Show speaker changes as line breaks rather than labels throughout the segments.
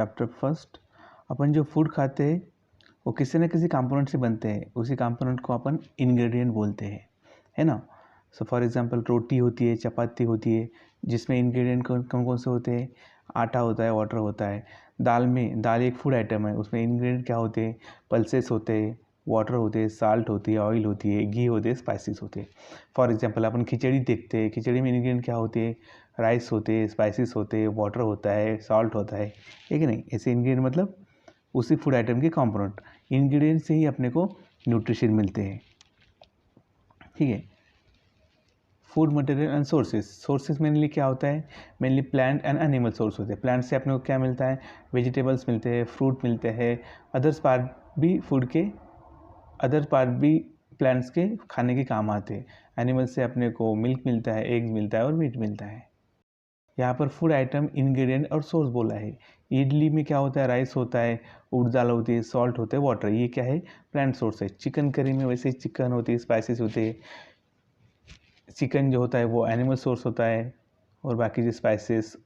Chapter first. अपन जो food खाते हैं वो किसी न किसी कंपोनेंट से बनते हैं, उसी कंपोनेंट को अपन इंग्रेडिएंट बोलते हैं, है ना। सो फॉर एग्जांपल रोटी होती है, चपाती होती है, जिसमें इंग्रेडिएंट कौन कौन से होते हैं? आटा होता है, वाटर होता है। दाल एक फूड आइटम है, उसमें इंग्रेडिएंट क्या होते हैं? पल्सेस होते हैं, वाटर होते हैं, साल्ट होती है, ऑयल होती है, घी होते हैं, स्पाइसेस होते हैं। फॉर एग्जांपल अपन खिचड़ी देखते हैं, खिचड़ी में इंग्रेडिएंट क्या होते हैं? राइस होते हैं, स्पाइसेस होते हैं, वाटर होता है, सॉल्ट होता है कि नहीं। ऐसे इंग्रेडिएंट मतलब उसी फूड आइटम के कंपोनेंट। इंग्रेडिएंट से ही अपने को न्यूट्रिशन मिलते हैं, ठीक है। Food material and sources mainly क्या होता है? Mainly plant and animal source होते हैं। प्लांट से अपने को क्या मिलता है? वेजिटेबल्स मिलते हैं, फ्रूट मिलते हैं, अदर पार्ट भी प्लांट्स के खाने के काम आते हैं। एनिमल से अपने को मिल्क मिलता है, एग्स मिलता है और मीट मिलता है। यहाँ पर फूड आइटम, इंग्रेडिएंट और सोर्स बोला है। इडली में क्या होता है? राइस होता है, उड़द दाल होती है, सॉल्ट होता है, वाटर, ये क्या है? प्लांट सोर्स है। चिकन करी में वैसे ही चिकन होती है, स्पाइसेस होते हैं। चिकन जो होता है वो एनिमल सोर्स होता है, और बाकी जो स्पाइसेस,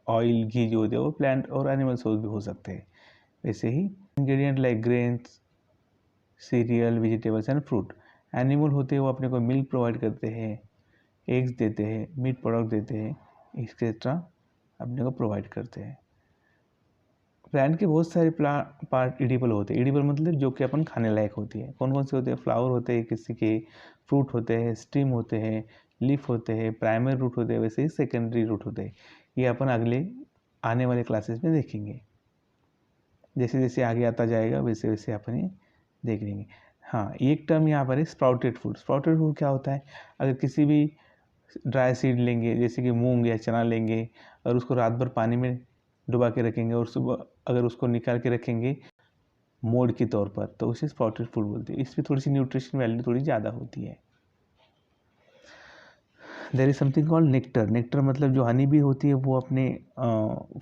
ऑयल, घी जो होते हैं वो प्लांट और एनिमल सोर्स भी हो सकते हैं। वैसे ही ingredient like grains, cereal, vegetables and fruit. Animal होते हैं वो अपने को मिल्क प्रोवाइड करते हैं, एग्स देते हैं, मीट प्रोडक्ट देते हैं, एक्सेट्रा अपने को प्रोवाइड करते हैं। प्लांट के बहुत सारे पार्ट एडिबल होते हैं। एडिबल मतलब जो कि अपन खाने लायक होती है। कौन कौन से होते हैं? फ्लावर होते हैं किसी के, फ्रूट होते हैं, स्टीम होते हैं, लीफ होते हैं, प्राइमरी रूट होते हैं, वैसे ही सेकेंडरी रूट होते हैं। ये अपन अगले आने वाले क्लासेस में देखेंगे। जैसे जैसे आगे आता जाएगा वैसे वैसे अपन ये देख लेंगे। हाँ, एक टर्म यहाँ पर है स्प्राउटेड फूड। स्प्राउटेड फूड क्या होता है? अगर किसी भी ड्राई सीड लेंगे, जैसे कि मूंग या चना लेंगे, और उसको रात भर पानी में डुबा के रखेंगे और सुबह अगर उसको निकाल के रखेंगे मोड के तौर पर, तो उसे स्प्राउटेड फूड बोलते हैं। इसमें थोड़ी सी न्यूट्रिशन वैल्यू थोड़ी ज़्यादा होती है। There is something called nectar. Nectar मतलब जो हनी भी होती है वो अपने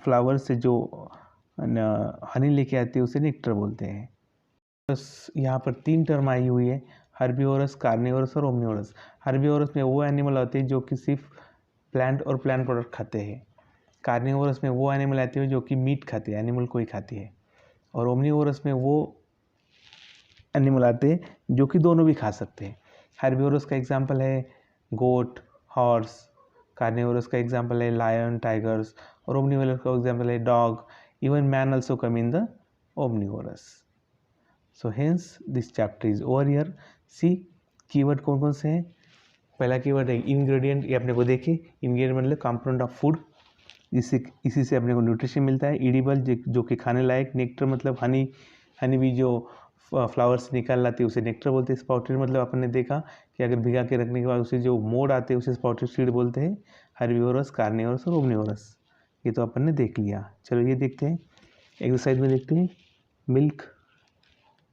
फ्लावर से जो हनी लेके आती है उसे नेक्टर बोलते हैं। बस यहाँ पर 3 टर्म आई हुई है, हर्बीवोरस, कार्निवोरस और ओमनिवोरस। हर्बीवोरस में वो एनिमल आते हैं जो कि सिर्फ प्लांट और प्लांट प्रोडक्ट खाते हैं। कार्निवोरस में वो एनिमल आते हैं जो कि मीट खाते हैं, एनिमल को ही खाती है। और ओमनिवोरस में वो एनिमल आते हैं जो कि दोनों भी खा सकते हैं। हर्बीवोरस का एग्जांपल है गोट, हॉर्स। कार्निवोरस का एग्जांपल है लायन, टाइगर्स। और ओमनिवोरस का एग्जांपल है dog. Even man also come in the omnivorous. So hence this chapter is over here. See keyword कौन कौन से हैं? पहला कीवर्ड है इंग्रेडिएंट, ये अपने को देखे। इंग्रेडिएंट मतलब कंपोनेंट ऑफ फूड, इसी से अपने को न्यूट्रिशन मिलता है। एडिबल जो कि खाने लायक। नेक्टर मतलब हनी भी जो फ्लावर से निकाल लाती है उसे नेक्टर बोलते हैं। स्पाउटेड मतलब अपन ने देखा कि अगर भिगा के रखने के बाद उसे जो मोड आते हैं उसे स्पाउटेड सीड बोलते हैं। हर्बीवोरस, कार्निवोरस और ओमनिवोरस, ये तो अपन ने देख लिया। चलो ये देखते हैं, एक्सरसाइज में देखते हैं।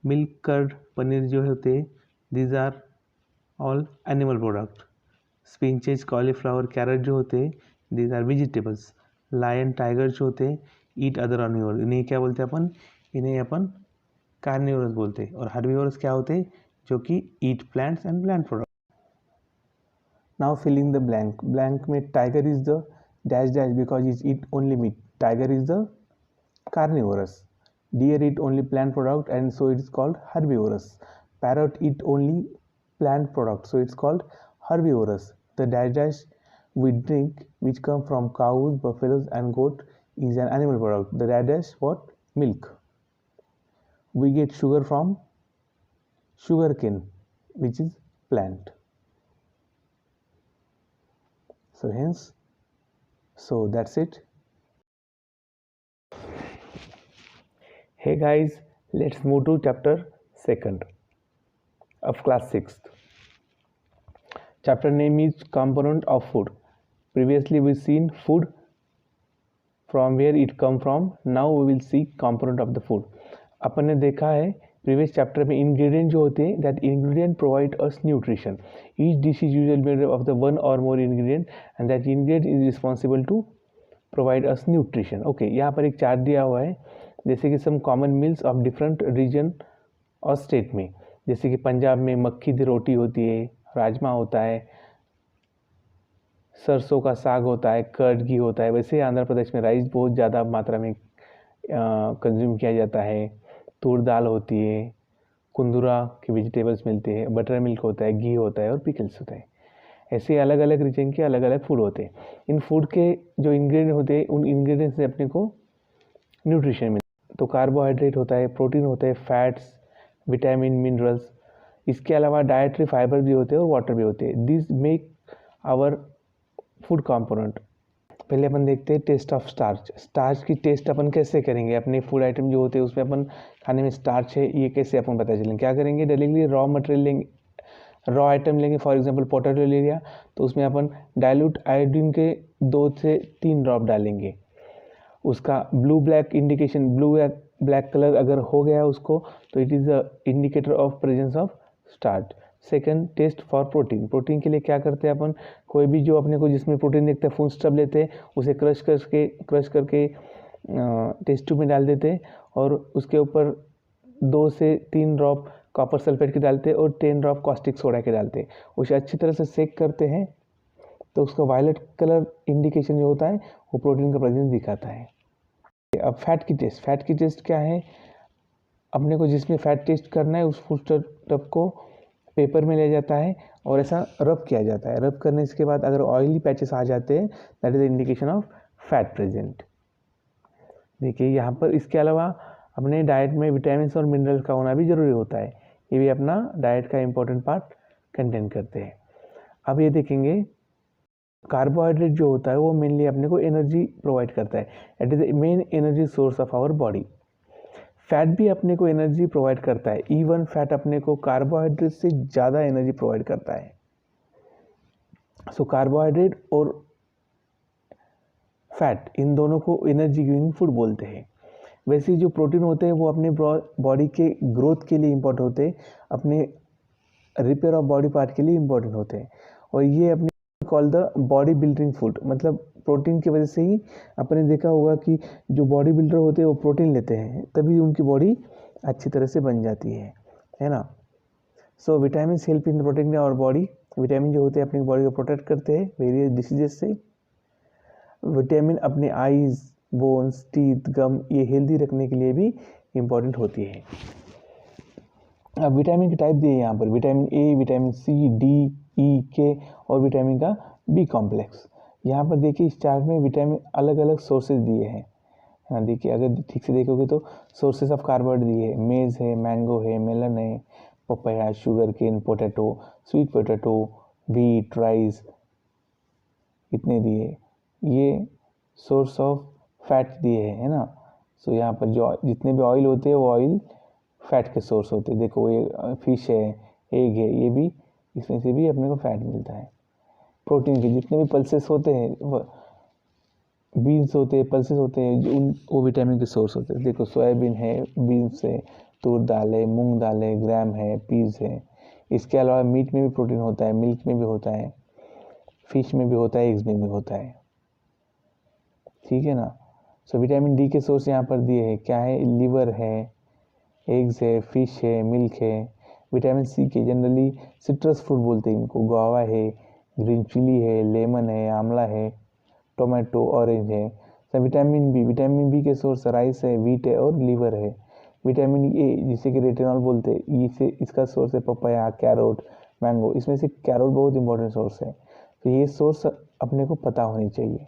मिल्क, कर्ड, पनीर जो होते हैं, these are all animal product. Spinaches, cauliflower, carrot जो होते हैं, these are vegetables. Lion, tiger जो होते हैं, ईट अदर ऑर्निवोर, इन्हें क्या बोलते हैं अपन? इन्हें अपन कार्निवोरस बोलते हैं। और हर्बीवोरस क्या होते हैं? जो कि eat plants and plant product. Now filling the blank. Blank में tiger is the dash dash because is eat only meat, tiger is the carnivorous. Deer eat only plant product and so it is called herbivorous. Parrot eat only plant product, so it's called herbivorous. The dash dash we drink, which come from cows, buffaloes and goat, is an animal product. The dash dash what? Milk. We get sugar from sugarcane, which is plant. So hence, so that's it. Hey guys, let's move to chapter 2nd of class 6th. Chapter name is component of food. Previously we seen food, from where it come from. Now we will see component of the food. अपन ने देखा है previous chapter में ingredient जो होते हैं, that ingredient provide us nutrition. Each dish is usually made of the one or more ingredient and that ingredient is responsible to provide us nutrition. Okay, यहाँ पर एक चार्ट दिया हुआ है, जैसे कि some common meals of different region और state में. जैसे कि पंजाब में मक्की दी रोटी होती है, राजमा होता है, सरसों का साग होता है, कर्ड घी होता है. वैसे आंध्र प्रदेश में राइस बहुत ज़्यादा मात्रा में
कंज्यूम किया जाता है, तूर दाल होती है, कुंदुरा के वेजिटेबल्स मिलते हैं, बटर मिल्क होता है, घी होता है और पिकल्स होता है। ऐसे अलग अलग रीजन के अलग अलग फूड होते हैं। इन फूड के जो इंग्रेडिएंट होते हैं उन इंग्रेडिएंट्स से अपने को न्यूट्रिशन मिलता है। तो कार्बोहाइड्रेट होता है, प्रोटीन होता है, फैट्स, विटामिन, मिनरल्स, इसके अलावा डाइटरी फाइबर भी होते हैं और वाटर भी होते हैं। This make our food component. पहले अपन देखते हैं टेस्ट ऑफ स्टार्च। स्टार्च की टेस्ट अपन कैसे करेंगे? अपने फूड आइटम जो होते हैं उसमें अपन खाने में स्टार्च है ये कैसे अपन पता चलेंगे? क्या करेंगे? डायरेक्टली रॉ मटेरियल लेंगे, रॉ आइटम लेंगे। फॉर एग्जांपल पोटैटो ले लिया तो उसमें अपन डाइल्यूट आयोडीन के 2 से 3 ड्रॉप डालेंगे। उसका ब्लू ब्लैक इंडिकेशन, ब्लू या ब्लैक कलर अगर हो गया उसको तो it is a indicator of presence of starch. Second, test for protein. Protein के लिए क्या करते हैं अपन? कोई भी जो अपने को जिसमें प्रोटीन देखते हैं फूड स्टफ लेते हैं, उसे क्रश करके टेस्ट ट्यूब में डाल देते हैं और उसके ऊपर 2 से 3 ड्रॉप कॉपर सल्फेट के डालते हैं और 10 ड्रॉप कॉस्टिक सोडा के डालते हैं। उसे अच्छी तरह से सेक करते हैं तो उसका वायलेट कलर इंडिकेशन जो होता है वो प्रोटीन का प्रेजेंस दिखाता है। अब फैट की टेस्ट। फैट की टेस्ट क्या है? अपने को जिसमें फैट टेस्ट करना है उस फूड स्टफ को पेपर में ले जाता है और ऐसा रब किया जाता है। रब करने के बाद अगर ऑयली पैचेस आ जाते हैं that is the indication of fat present. देखिए यहाँ पर इसके अलावा अपने डाइट में विटामिन और मिनरल्स का होना भी ज़रूरी होता है। ये भी अपना डाइट का इम्पोर्टेंट पार्ट कंटेन करते हैं। अब ये देखेंगे कार्बोहाइड्रेट जो होता है वो मेनली अपने को एनर्जी प्रोवाइड करता है। It is the main energy source of our body. Fat भी अपने को एनर्जी प्रोवाइड करता है। इवन फैट अपने को कार्बोहाइड्रेट से ज़्यादा एनर्जी प्रोवाइड करता है। सो कार्बोहाइड्रेट और फैट इन दोनों को एनर्जी गिविंग फूड बोलते हैं। वैसे जो प्रोटीन होते हैं वो अपने बॉडी के ग्रोथ के लिए इम्पोर्टेंट होते हैं, अपने रिपेयर ऑफ बॉडी पार्ट के लिए इम्पोर्टेंट होते हैं और ये अपने call the body building food. मतलब प्रोटीन की वजह से ही आपने देखा होगा कि जो बॉडी बिल्डर होते हैं वो प्रोटीन लेते हैं तभी उनकी बॉडी अच्छी तरह से बन जाती है ना। So vitamin help in protecting our body. Vitamin जो होते हैं अपनी बॉडी को प्रोटेक्ट करते हैं वेरियस डिसीजेस से। विटामिन अपने आईज, बोन्स, टीथ, गम ये हेल्दी रखने के लिए भी इम्पोर्टेंट होती है। अब विटामिन के टाइप दिए यहाँ पर, vitamin A, vitamin C, D, E, K और विटामिन का बी कॉम्प्लेक्स। यहाँ पर देखिए इस चार्ट में विटामिन अलग अलग सोर्सेज दिए हैं। हाँ देखिए अगर ठीक से देखोगे तो सोर्सेज ऑफ कार्बोहाइड्रेट दिए है, मेज है, मैंगो है, मेलन है, papaya, sugarcane, potato, sweet potato, wheat, rice, इतने दिए। ये सोर्स ऑफ फैट दिए है ना। सो यहाँ पर जो जितने भी ऑयल होते हैं वो ऑयल फैट के सोर्स होते हैं। देखो ये फिश है, एग है, ये भी इसमें से भी अपने को फैट मिलता है। प्रोटीन के जितने भी पल्सेस होते हैं, बीन्स होते हैं, पल्सेस होते हैं, जो वो विटामिन के सोर्स होते हैं। देखो सोयाबीन है, बीन्स है, तूर दाल है, मूंग दाल है, ग्राम है, पीस है। इसके अलावा मीट में भी प्रोटीन होता है, मिल्क में भी होता है, फिश में भी होता है, एग्स में भी होता है। ठीक है ना। सो विटामिन डी के सोर्स यहाँ पर दिए हैं। क्या है? लीवर है, एग्स है, फिश है, मिल्क है। विटामिन सी के जनरली सिट्रस फ्रूट बोलते हैं इनको, गुआवा है, ग्रीन चिली है, लेमन है, आंवला है, टोमेटो, ऑरेंज है। तो विटामिन बी के सोर्स राइस है, व्हीट है और लीवर है। विटामिन ए जिसे कि रेटिनॉल बोलते हैं, इसे इसका सोर्स है पपाया, कैरोट, मैंगो। इसमें से कैरोट बहुत इंपॉर्टेंट सोर्स है। तो ये सोर्स अपने को पता होनी चाहिए।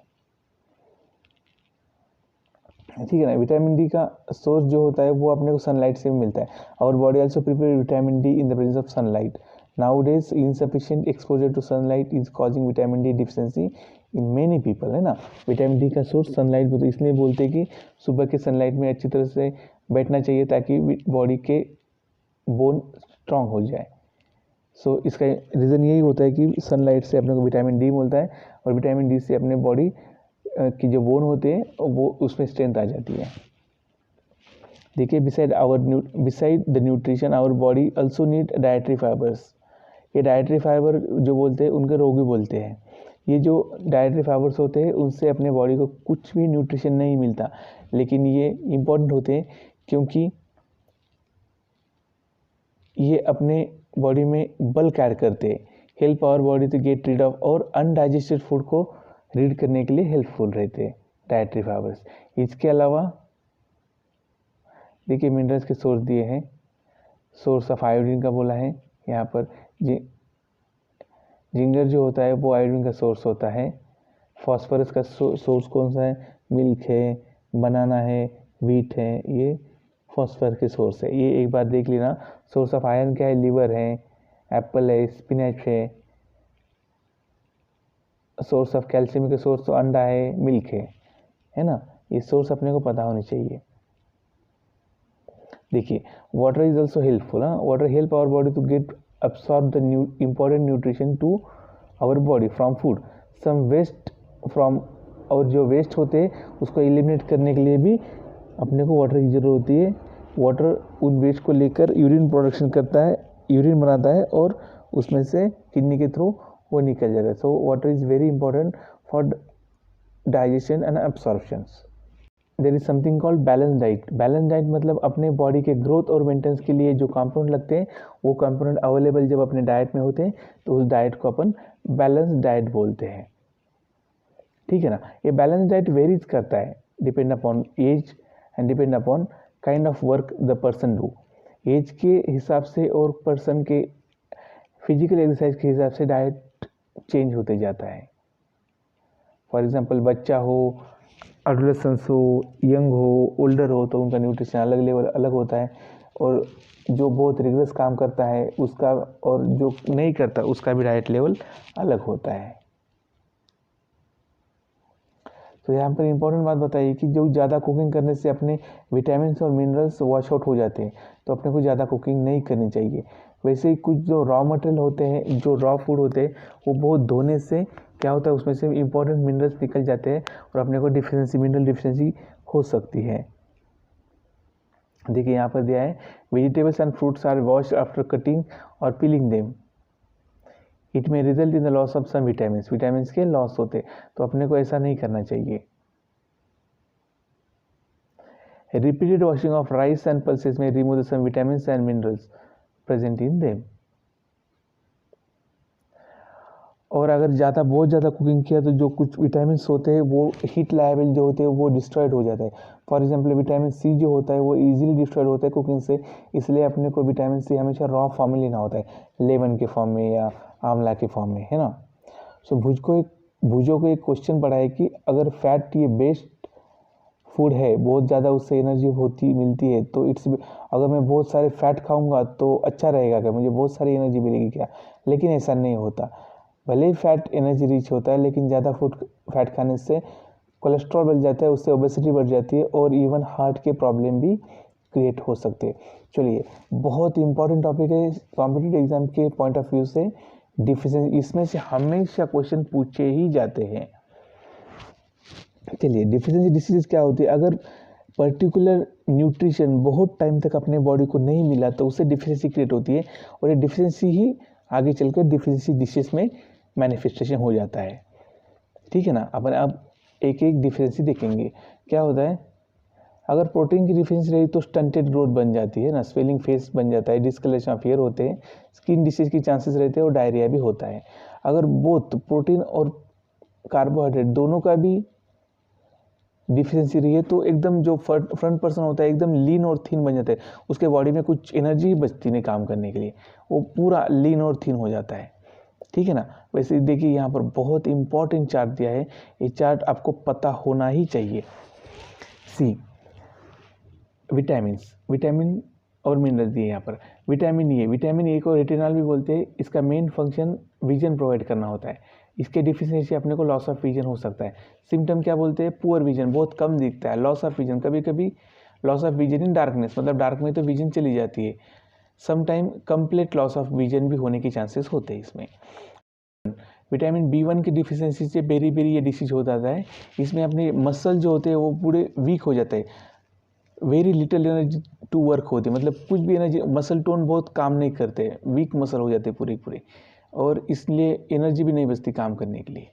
ठीक है ना। विटामिन डी का सोर्स जो होता है वो अपने को सनलाइट से भी मिलता है। Our body also prepare vitamin D in the presence of sunlight. Nowadays insufficient exposure to sunlight is causing vitamin D deficiency in many people, है ना। विटामिन डी का सोर्स सनलाइट बोलते इसलिए बोलते हैं कि सुबह के सनलाइट में अच्छी तरह से बैठना चाहिए ताकि बॉडी के बोन स्ट्रांग हो जाए। सो इसका रीज़न यही होता है कि सनलाइट से अपने को विटामिन डी मिलता है और विटामिन डी से अपने बॉडी की जो बोन होते हैं वो उसमें स्ट्रेंथ आ जाती है। देखिए beside the nutrition our body also need dietary fibres. ये डाइटरी फाइबर जो बोलते हैं उनके रोग भी बोलते हैं। ये जो डाइटरी फाइबर्स होते हैं उनसे अपने बॉडी को कुछ भी न्यूट्रिशन नहीं मिलता, लेकिन ये इम्पोर्टेंट होते हैं क्योंकि ये अपने बॉडी में बल्क ऐड करते हैं, help our body to get rid of और अनडाइजेस्टेड फूड को रीड करने के लिए हेल्पफुल रहते हैं डाइटरी फाइबर्स। इसके अलावा देखिए मिनरल्स के सोर्स दिए हैं, सोर्स ऑफ आयोडीन का बोला है यहाँ पर। जिंगर जो होता है वो आयोडीन का सोर्स होता है। फॉस्फोरस का सोर्स कौन सा है? मिल्क है, बनाना है, व्हीट है, ये फॉस्फोरस के सोर्स है। ये एक बार देख लेना। सोर्स ऑफ आयरन क्या है? लीवर है, एप्पल है, स्पिनच है। सोर्स ऑफ कैल्शियम के सोर्स तो अंडा है, मिल्क है ना। ये सोर्स अपने को पता होने चाहिए। देखिए water is also helpful. Water help our body to get absorb the important nutrition to our body from food, some waste from, और जो वेस्ट होते हैं उसको एलिमिनेट करने के लिए भी अपने को वाटर की ज़रूरत होती है। वाटर उन वेस्ट को लेकर यूरिन प्रोडक्शन करता है, यूरिन बनाता है और उसमें से किडनी के थ्रू वो निकल जाता है। So water is very important for digestion and absorptions. There is something called balance diet. Balance diet मतलब अपने बॉडी के ग्रोथ और मेंटेनेंस के लिए जो कंपोनेंट लगते हैं वो कंपोनेंट अवेलेबल जब अपने डाइट में होते हैं तो उस डाइट को अपन बैलेंस डाइट बोलते हैं। ठीक है ना। ये बैलेंस डाइट वेरीज करता है depend upon age and depend upon kind of work the person do. Age के हिसाब से और पर्सन के फिजिकल एक्सरसाइज के हिसाब से डाइट चेंज होते जाता है। फॉर एग्जांपल बच्चा हो, एडोलेसेंस हो, यंग हो, ओल्डर हो तो उनका न्यूट्रिशन अलग लेवल अलग होता है। और जो बहुत रिगरस काम करता है उसका और जो नहीं करता उसका भी डाइट लेवल अलग होता है। तो यहाँ पर इम्पोर्टेंट बात बताइए कि जो ज़्यादा कुकिंग करने से अपने विटामिन और मिनरल्स वॉश आउट हो जाते हैं, तो अपने को ज़्यादा कुकिंग नहीं करनी चाहिए। वैसे ही कुछ जो रॉ मटेरियल होते हैं, जो रॉ फूड होते हैं, वो बहुत धोने से क्या होता है उसमें से इम्पोर्टेंट मिनरल्स निकल जाते हैं और अपने को डिफिशिएंसी, मिनरल डिफिशिएंसी हो सकती है। देखिए यहाँ पर दिया है vegetables and fruits are washed after cutting और पीलिंग देम, इट में result in the loss of some vitamins. Vitamins के लॉस होते, तो अपने को ऐसा नहीं करना चाहिए। Repeated washing of rice and pulses में remove the some vitamins and minerals present in them. और अगर बहुत ज़्यादा कुकिंग किया तो जो कुछ विटामिन्स होते हैं वो हीट लायबल जो होते हैं वो डिस्ट्रॉयड हो जाता है। फॉर एग्जांपल विटामिन सी जो होता है वो इजीली डिस्ट्रॉयड होता है कुकिंग से, इसलिए अपने को विटामिन सी हमेशा रॉ फॉर्म में लेना होता है, लेमन के फॉर्म में या आंवला के फॉर्म में, है ना। सो भुजो को एक क्वेश्चन पड़ा है कि अगर फैट ये बेस्ट फूड है, बहुत ज़्यादा उससे एनर्जी मिलती है, तो अगर मैं बहुत सारे फैट खाऊंगा तो अच्छा रहेगा क्या, मुझे बहुत सारी एनर्जी मिलेगी क्या? लेकिन ऐसा नहीं होता। भले ही फैट एनर्जी रिच होता है लेकिन ज़्यादा फैट खाने से कोलेस्ट्रॉल बढ़ जाता है, उससे ओबेसिटी बढ़ जाती है और इवन हार्ट के प्रॉब्लम भी क्रिएट हो सकते हैं। चलिए बहुत इंपॉर्टेंट टॉपिक है कॉम्पिटिटिव एग्जाम के पॉइंट ऑफ व्यू से डिफिशिएंसी, इसमें से हमेशा क्वेश्चन पूछे ही जाते हैं। चलिए डिफिशिएंसी डिसीज क्या होती है? अगर पर्टिकुलर न्यूट्रिशन बहुत टाइम तक अपने बॉडी को नहीं मिला तो उससे डिफिशिएंसी क्रिएट होती है और ये डिफिशिएंसी ही आगे चलकर डिफिशिएंसी डिसीज में मैनिफेस्टेशन हो जाता है। ठीक है ना। अपन अब एक एक डिफिशिएंसी देखेंगे। क्या होता है? अगर प्रोटीन की डिफिशिएंसी रही तो स्टंटेड ग्रोथ बन जाती है ना, स्वेलिंग फेस बन जाता है, डिस्कलरेशन ऑफ हेयर होते हैं, स्किन डिसीज के चांसेस रहते हैं और डायरिया भी होता है। अगर बोथ प्रोटीन और कार्बोहाइड्रेट दोनों का भी डिफिशिएंसी रही है तो एकदम जो फ्रंट पर्सन होता है एकदम लीन और थीन बन जाता है, उसके बॉडी में कुछ एनर्जी बचती नहीं काम करने के लिए, वो पूरा लीन और थीन हो जाता है। ठीक है ना। वैसे देखिए यहाँ पर बहुत इंपॉर्टेंट चार्ट दिया है, ये चार्ट आपको पता होना ही चाहिए। सी विटामिन और मिनरल दिए यहाँ पर। विटामिन ए को रेटिनॉल भी बोलते हैं। इसका मेन फंक्शन विजन प्रोवाइड करना होता है। इसके डिफिशिएंसी अपने को लॉस ऑफ विजन हो सकता है। सिम्टम क्या बोलते हैं? पुअर विजन, बहुत कम दिखता है। लॉस ऑफ विजन, कभी कभी loss of vision in darkness, मतलब डार्क में तो विजन चली जाती है। Sometime complete loss of vision भी होने के चांसेस होते हैं इसमें। विटामिन B1 की डिफिशिएंसी से बेरी ये डिसीज हो जाता है। इसमें अपने मसल जो होते हैं वो पूरे वीक हो जाते हैं, very little energy to work होती है, मतलब कुछ भी एनर्जी, मसल टोन बहुत काम नहीं करते, वीक मसल हो जाते पूरे और इसलिए एनर्जी भी नहीं बचती काम करने के लिए।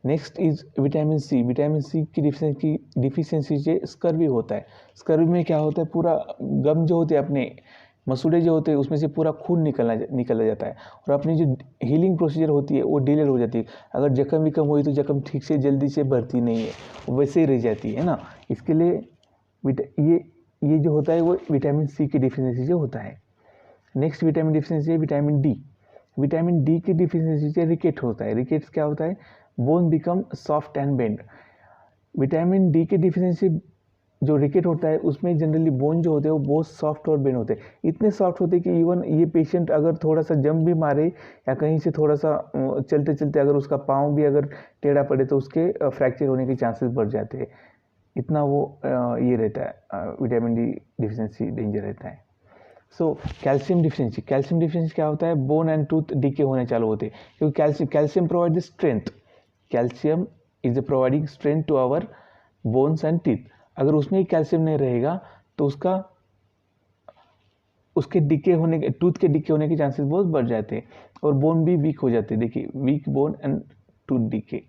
नेक्स्ट इज विटामिन सी की डिफिशिएंसी से स्कर्वी होता है। स्कर्वी में क्या होता है? पूरा गम जो होते हैं अपने मसूड़े जो होते हैं उसमें से पूरा खून निकल जाता है और अपनी जो हीलिंग प्रोसीजर होती है वो डिले हो जाती है। अगर जख्म विकम हुई तो जख्म ठीक से जल्दी से भरती नहीं है, वैसे ही रह जाती है ना। इसके लिए ये ये जो होता है वो विटामिन सी की डिफिशियंसी से होता है। नेक्स्ट विटामिन डिफिशियंसी है विटामिन डी। विटामिन डी की डिफिशियंसी से रिकेट होता है। रिकेट्स क्या होता है? Bone become soft and bend. Vitamin D की डिफिशियंसी जो रिकेट होता है उसमें जनरली बोन जो होते हैं वो बहुत सॉफ्ट और बेंड होते हैं। इतने सॉफ्ट होते हैं कि इवन ये पेशेंट अगर थोड़ा सा जंप भी मारे या कहीं से थोड़ा सा चलते चलते अगर उसका पाँव भी अगर टेढ़ा पड़े तो उसके फ्रैक्चर होने के चांसेस बढ़ जाते हैं। इतना वो ये रहता है, विटामिन डी डिफिशियंसी डेंजर रहता है। So calcium deficiency. Calcium deficiency क्या होता है? बोन एंड टूथ डीके होने चालू होते हैं, क्योंकि calcium provide the strength. Calcium is providing strength to our bones and teeth. अगर उसमें ही कैल्शियम नहीं रहेगा तो उसके डिके होने के, टूथ के डिके होने के चांसेस बहुत बढ़ जाते हैं और बोन भी वीक हो जाते हैं। देखिए, weak bone and tooth decay.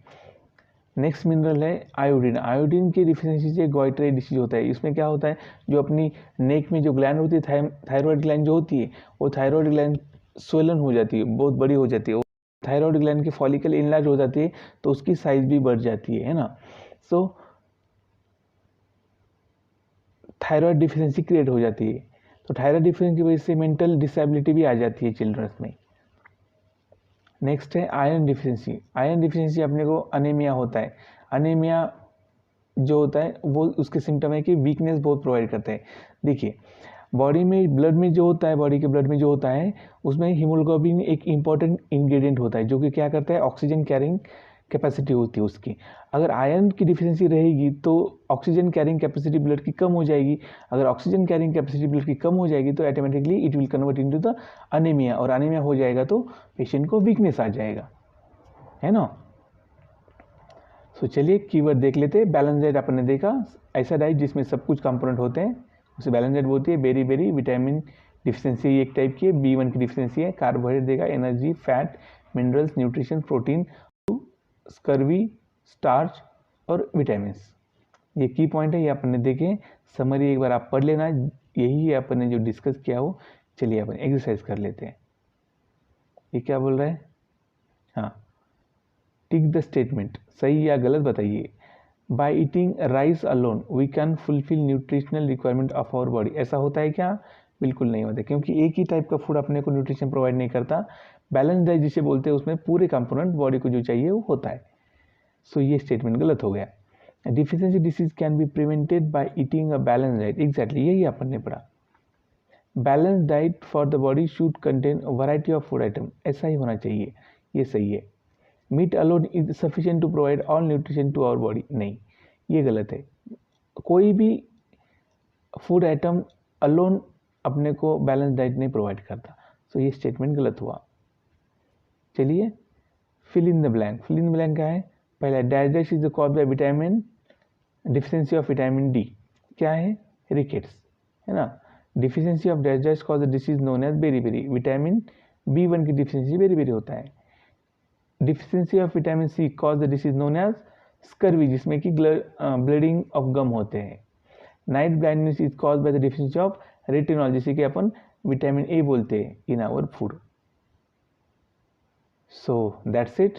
Next mineral है आयोडीन। आयोडीन की डिफिशियंसी से गॉइटरी डिसीज होता है। इसमें क्या होता है, जो अपनी नेक में जो ग्लैंड होती है, थायराइड ग्लैंड जो होती है, वो थायराइड ग्लैंड स्वेलन हो जाती है, बहुत बड़ी हो जाती है। थायराइड ग्लैंड की फॉलिकल इनलार्ज हो जाती है तो उसकी साइज भी बढ़ जाती है ना। सो थायराइड डिफिशियंसी क्रिएट हो जाती है। तो थायराइड डिफिशियंसी की वजह से मेंटल डिसेबिलिटी भी आ जाती है चिल्ड्रंस में। नेक्स्ट है आयरन डिफिशियंसी। आयरन डिफिशियंसी अपने को अनीमिया होता है। अनीमिया जो होता है वो उसके सिम्टम है कि वीकनेस बहुत प्रोवाइड करता है। देखिए, बॉडी में ब्लड में जो होता है, बॉडी के ब्लड में जो होता है उसमें हीमोग्लोबिन एक इंपॉर्टेंट इंग्रेडिएंट होता है, जो कि क्या करता है, ऑक्सीजन कैरिंग कैपेसिटी होती है उसकी। अगर आयरन की डिफिशियंसी रहेगी तो ऑक्सीजन कैरिंग कैपेसिटी ब्लड की कम हो जाएगी। अगर ऑक्सीजन कैरिंग कैपेसिटी ब्लड की कम हो जाएगी तो automatically it will convert into the anaemia, और अनीमिया हो जाएगा तो पेशेंट को वीकनेस आ जाएगा, है ना। सो चलिए कीवर्ड देख लेते हैं। बैलेंस डाइट अपन ने देखा, ऐसा डाइट जिसमें सब कुछ कंपोनेंट होते हैं उसे बैलेंस डाइट बोलती है। बेरी बेरी विटामिन डिफिशियंसी एक टाइप की है, B1 की डिफिशियंसी है। कार्बोहाइड्रेट देगा, energy, fat, minerals, nutrition, protein, scurvy, starch और विटामिन। ये की पॉइंट है, ये अपन ने देखे। समरी एक बार आप पढ़ लेना, यही है अपन ने जो डिस्कस किया हो। चलिए अपन एक्सरसाइज कर लेते हैं। ये क्या बोल रहा है? हाँ, टिक द स्टेटमेंट, सही या गलत बताइए। By eating rice alone we can fulfil nutritional requirement of our body. ऐसा होता है क्या? बिल्कुल नहीं होता, क्योंकि एक ही टाइप का फूड अपने को न्यूट्रिशन प्रोवाइड नहीं करता। बैलेंस डाइट जिसे बोलते हैं उसमें पूरे कंपोनेंट बॉडी को जो चाहिए वो होता है। सो ये स्टेटमेंट गलत हो गया। Deficiency disease can be prevented by eating a balance diet. Exactly यही अपन ने पढ़ा। Balance diet for the body should contain variety of food item, ऐसा ही होना चाहिए, ये सही है। Meat alone is sufficient to provide all nutrition to our body, नहीं, ये गलत है। कोई भी फूड आइटम अलोन अपने को बैलेंस डाइट नहीं प्रोवाइड करता। सो ये स्टेटमेंट गलत हुआ। चलिए fill in the blank. Fill in the blank क्या है? पहला, digest is cause by vitamin deficiency of vitamin D. क्या है? रिकेट्स, है ना। Deficiency of digest cause the disease known as beriberi. Vitamin B1 की डिफिशियंसी बेरी बेरी होता है। Deficiency of vitamin C cause the disease known as scurvy, जिसमें कि bleeding of gum होते हैं। Night blindness is cause by the deficiency of retinol, जिसे कि अपन विटामिन ए बोलते हैं in our food. So that's it.